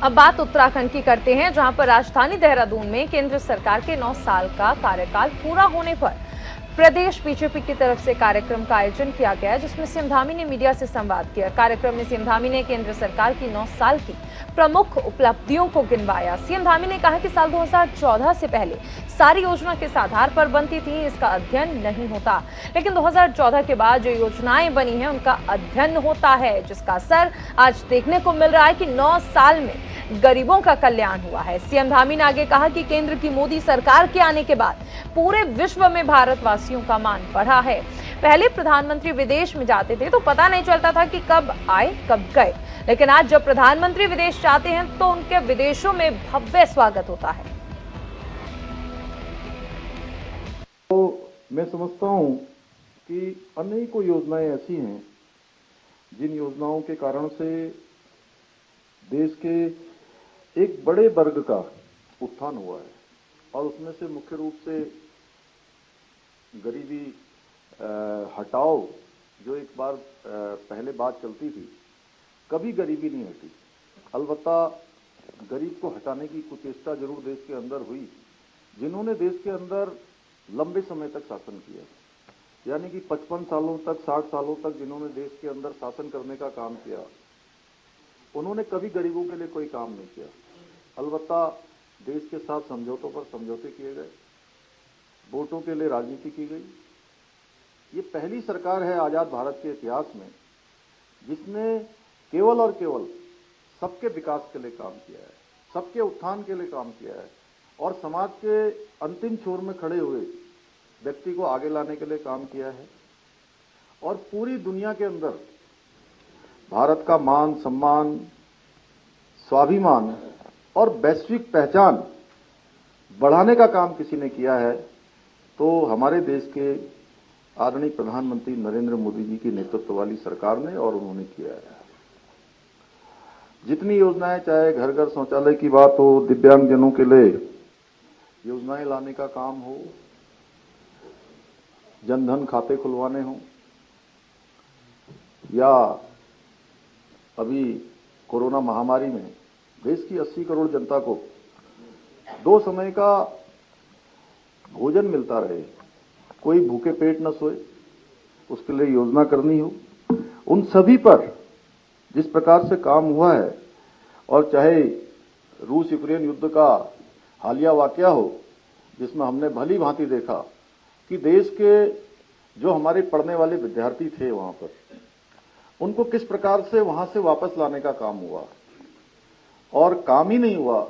अब बात उत्तराखंड की करते हैं, जहां पर राजधानी देहरादून में केंद्र सरकार के 9 साल का कार्यकाल पूरा होने पर प्रदेश बीजेपी की तरफ से कार्यक्रम का आयोजन किया गया, जिसमें सीएम धामी ने मीडिया से संवाद किया। कार्यक्रम में सीएम धामी ने केंद्र सरकार की 9 साल की प्रमुख उपलब्धियों को गिनवाया। सीएम धामी ने कहा कि साल 2014 से पहले सारी योजना किस आधार पर बनती थी, इसका अध्ययन नहीं होता, लेकिन 2014 के बाद जो योजनाएं बनी हैं उनका अध्ययन होता है, जिसका असर आज देखने को मिल रहा है कि 9 साल में गरीबों का कल्याण हुआ है। सीएम धामी ने आगे कहा कि केंद्र की मोदी सरकार के आने के बाद पूरे विश्व में भारतवासियों का मान बढ़ा है। पहले प्रधानमंत्री विदेश में जाते थे तो पता नहीं चलता था कि कब आए कब गए, लेकिन आज जब प्रधानमंत्री विदेश जाते हैं तो उनके विदेशों में भव्य स्वागत होता है। तो मैं समझता हूं कि अनेकों योजनाएं ऐसी हैं जिन योजनाओं के कारण से देश के एक बड़े वर्ग का उत्थान हुआ है, और उसमें से मुख्य रूप से गरीबी हटाओ, जो एक बार पहले बात चलती थी, कभी गरीबी नहीं हटी। अलबत्ता गरीब को हटाने की कुचेष्टा जरूर देश के अंदर हुई। जिन्होंने देश के अंदर लंबे समय तक शासन किया, यानी कि 55 सालों तक 60 सालों तक जिन्होंने देश के अंदर शासन करने का काम किया, उन्होंने कभी गरीबों के लिए कोई काम नहीं किया। अलबत्ता देश के साथ समझौतों पर समझौते किए गए, वोटों के लिए राजनीति की गई। ये पहली सरकार है आजाद भारत के इतिहास में जिसने केवल और केवल सबके विकास के लिए काम किया है, सबके उत्थान के लिए काम किया है, और समाज के अंतिम छोर में खड़े हुए व्यक्ति को आगे लाने के लिए काम किया है। और पूरी दुनिया के अंदर भारत का मान सम्मान, स्वाभिमान और वैश्विक पहचान बढ़ाने का काम किसी ने किया है तो हमारे देश के आदरणीय प्रधानमंत्री नरेंद्र मोदी जी की नेतृत्व वाली सरकार ने, और उन्होंने किया है। जितनी योजनाएं, चाहे घर घर शौचालय की बात हो, दिव्यांगजनों के लिए योजनाएं लाने का काम हो, जनधन खाते खुलवाने हो, या अभी कोरोना महामारी में देश की 80 करोड़ जनता को 2 समय का भोजन मिलता रहे, कोई भूखे पेट न सोए, उसके लिए योजना करनी हो, उन सभी पर जिस प्रकार से काम हुआ है, और चाहे रूस यूक्रेन युद्ध का हालिया वाकया हो जिसमें हमने भली भांति देखा कि देश के जो हमारे पढ़ने वाले विद्यार्थी थे वहां पर, उनको किस प्रकार से वहां से वापस लाने का काम हुआ, और काम ही नहीं हुआ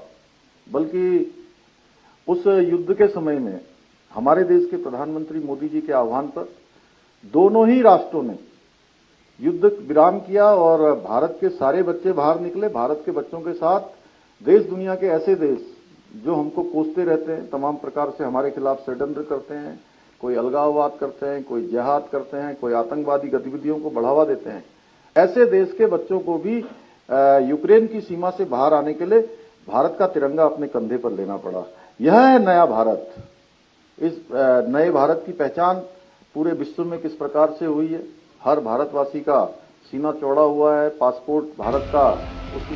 बल्कि उस युद्ध के समय में हमारे देश के प्रधानमंत्री मोदी जी के आह्वान पर दोनों ही राष्ट्रों ने युद्ध विराम किया और भारत के सारे बच्चे बाहर निकले। भारत के बच्चों के साथ देश दुनिया के ऐसे देश जो हमको कोसते रहते हैं, तमाम प्रकार से हमारे खिलाफ षड्यंत्र करते हैं, कोई अलगाववाद करते हैं, कोई जिहाद करते हैं, कोई आतंकवादी गतिविधियों को बढ़ावा देते हैं, ऐसे देश के बच्चों को भी यूक्रेन की सीमा से बाहर आने के लिए भारत का तिरंगा अपने कंधे पर लेना पड़ा। यह है नया भारत। इस नए भारत की पहचान पूरे विश्व में किस प्रकार से हुई है। हर भारतवासी का सीना चौड़ा हुआ है, पासपोर्ट भारत का उसकी